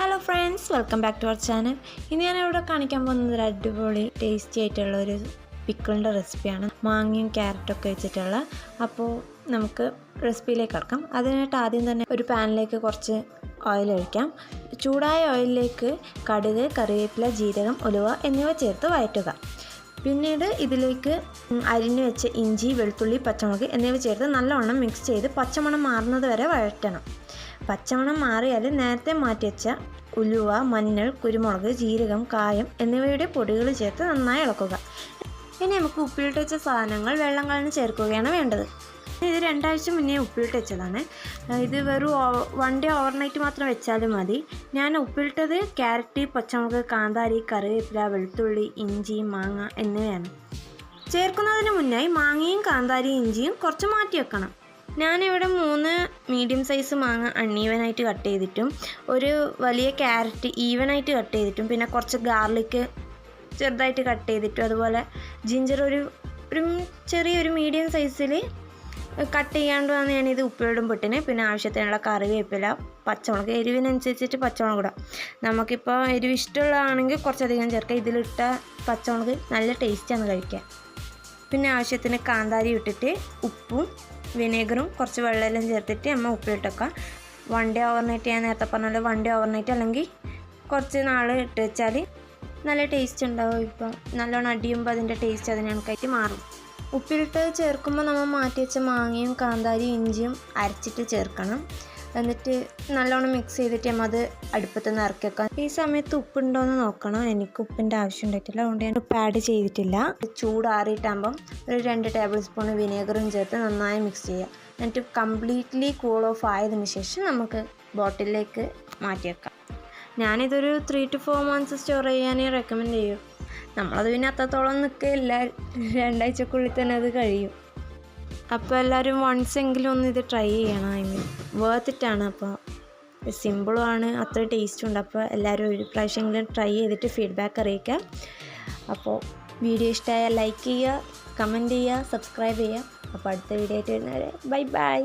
Hello friends, welcome back to our channel. ഇനി ഞാനിവിടെ കാണിക്കാൻ പോകുന്നത് ഒരു അടിപൊളി ടേസ്റ്റി ആയിട്ടുള്ള ഒരു പിക്കിളിൻ്റെ റെസിപ്പിയാണ്. മാങ്ങയും ക്യാരറ്റൊക്കെ വെച്ചിട്ടുള്ള. അപ്പോൾ നമുക്ക് റെസിപ്പിയിലേക്ക് കിടക്കാം. അതിനായിട്ട് ആദ്യം തന്നെ ഒരു പാനിലേക്ക് കുറച്ച് ഓയിൽ ഒഴിക്കാം. ചൂടായ ഓയിലിലേക്ക് കടുക്, കറിവേപ്പില, ജീരകം, ഉലുവ എന്നിവ ചേർത്ത് വഴറ്റുക. പിന്നീട് ഇതിലേക്ക് അരിഞ്ഞു വെച്ച ഇഞ്ചി, വെളുത്തുള്ളി, പച്ചമുളക് എന്നിവ ചേർത്ത് നല്ലവണ്ണം മിക്സ് ചെയ്ത് പച്ചമണം മാറുന്നത് വരെ വഴറ്റണം. പച്ചമണം മാറിയാൽ നേരത്തെ മാറ്റി വെച്ച ഉലുവ, മഞ്ഞൾ, കുരുമുളക്, ജീരകം, കായം എന്നിവയുടെ പൊടികൾ ചേർത്ത് നന്നായി ഇളക്കുക. ഇനി നമുക്ക് ഉപ്പിലിട്ട് വെച്ച സാധനങ്ങൾ വെള്ളം കളഞ്ഞ് ചേർക്കുകയാണ് വേണ്ടത്. ഇത് 2 ആഴ്ച മുന്നേ ഉപ്പിലിട്ട് വെച്ചതാണ്. ഇത് വെറും 1 ഡേ ഓവർനൈറ്റ് മാത്രം വെച്ചാലും മതി. ഞാൻ ഉപ്പിലിട്ടത് ക്യാരറ്റ്, പച്ചമുളക്, കാന്താരി, കറിവേപ്പില, വെളുത്തുള്ളി, ഇഞ്ചി, മാങ്ങ എന്നിവയാണ്. ചേർക്കുന്നതിന് മുന്നായി മാങ്ങയും കാന്താരിയും ഇഞ്ചിയും കുറച്ച് മാറ്റി വെക്കണം. ഞാനിവിടെ 3 മീഡിയം സൈസ് മാങ്ങ അൺഈവനായിട്ട് കട്ട് ചെയ്തിട്ടും ഒരു വലിയ ക്യാരറ്റ് ഈവനായിട്ട് കട്ട് ചെയ്തിട്ടും പിന്നെ കുറച്ച് ഗാർലിക്ക് ചെറുതായിട്ട് കട്ട് ചെയ്തിട്ടും അതുപോലെ ജിഞ്ചർ ഒരു ചെറിയൊരു മീഡിയം സൈസിൽ കട്ട് ചെയ്യാണ്ടാണ് ഞാനിത് ഉപ്പിലിടുമ്പോട്ടിന്. പിന്നെ ആവശ്യത്തിനുള്ള കറിവേപ്പില, പച്ചമുളക്, എരിവിനനുസരിച്ചിട്ട് പച്ചമുളക് ഇടാം. നമുക്കിപ്പോൾ എരിവ് ഇഷ്ടമുള്ളതാണെങ്കിൽ കുറച്ചധികം ചേർക്കാം. ഇതിലിട്ട പച്ചമുളക് നല്ല ടേസ്റ്റാണ് കഴിക്കാൻ. പിന്നെ ആവശ്യത്തിന് കാന്താരി ഇട്ടിട്ട് ഉപ്പും വിനേഗറും കുറച്ച് വെള്ളമെല്ലാം ചേർത്തിട്ട് ഉപ്പിലിട്ട് വെക്കുക. 1 ഡേ ഓവർനൈറ്റ് ഞാൻ നേരത്തെ പറഞ്ഞാൽ 1 ഡേ ഓവർനൈറ്റ് അല്ലെങ്കിൽ കുറച്ച് നാൾ ഇട്ട് വെച്ചാൽ നല്ല ടേസ്റ്റ് ഉണ്ടാവും. ഇപ്പം നല്ലോണം അടിയുമ്പോൾ അതിൻ്റെ ടേസ്റ്റ് അതിനകത്തായിട്ട് മാറും. ഉപ്പിലിട്ട് ചേർക്കുമ്പോൾ നമ്മൾ മാറ്റി വെച്ച മാങ്ങയും കാന്താരിയും ഇഞ്ചിയും അരച്ചിട്ട് ചേർക്കണം. എന്നിട്ട് നല്ലോണം മിക്സ് ചെയ്തിട്ട് അത് അടുപ്പത്ത് നിന്ന് ഇറക്കി വെക്കാം. ഈ സമയത്ത് ഉപ്പുണ്ടോയെന്ന് നോക്കണം. എനിക്ക് ഉപ്പിൻ്റെ ആവശ്യം ഉണ്ടായിട്ടില്ല, അതുകൊണ്ട് ഞാൻ ഉപ്പ് ആഡ് ചെയ്തിട്ടില്ല. ചൂടാറിയിട്ടാകുമ്പം ഒരു 2 ടേബിൾ സ്പൂൺ വിനേഗറും ചേർത്ത് നന്നായി മിക്സ് ചെയ്യുക. എന്നിട്ട് കംപ്ലീറ്റ്ലി കൂൾ ഓഫ് ആയതിനു ശേഷം നമുക്ക് ബോട്ടിലേക്ക് മാറ്റി വെക്കാം. ഞാനിതൊരു 3 to 4 months സ്റ്റോർ ചെയ്യാൻ റെക്കമെൻഡ് ചെയ്യും. നമ്മളത് പിന്നെ അത്രത്തോളം നിൽക്കില്ല, 2 ആഴ്ചക്കുള്ളിൽ തന്നെ അത് കഴിയും. അപ്പോൾ എല്ലാവരും വൺസ് എങ്കിലും ഒന്ന് ഇത് ട്രൈ ചെയ്യണം. വേർത്തിട്ടാണ്. അപ്പോൾ സിമ്പിളുമാണ്, അത്ര ടേസ്റ്റും ഉണ്ട്. അപ്പോൾ എല്ലാവരും ഒരു പ്രാവശ്യമെങ്കിലും ട്രൈ ചെയ്തിട്ട് ഫീഡ്ബാക്ക് അറിയിക്കുക. അപ്പോൾ വീഡിയോ ഇഷ്ടമായാൽ ലൈക്ക് ചെയ്യുക, കമൻറ്റ് ചെയ്യുക, സബ്സ്ക്രൈബ് ചെയ്യുക. അപ്പോൾ അടുത്ത വീഡിയോ ആയിട്ട് വരുന്നവരെ ബൈ ബൈ.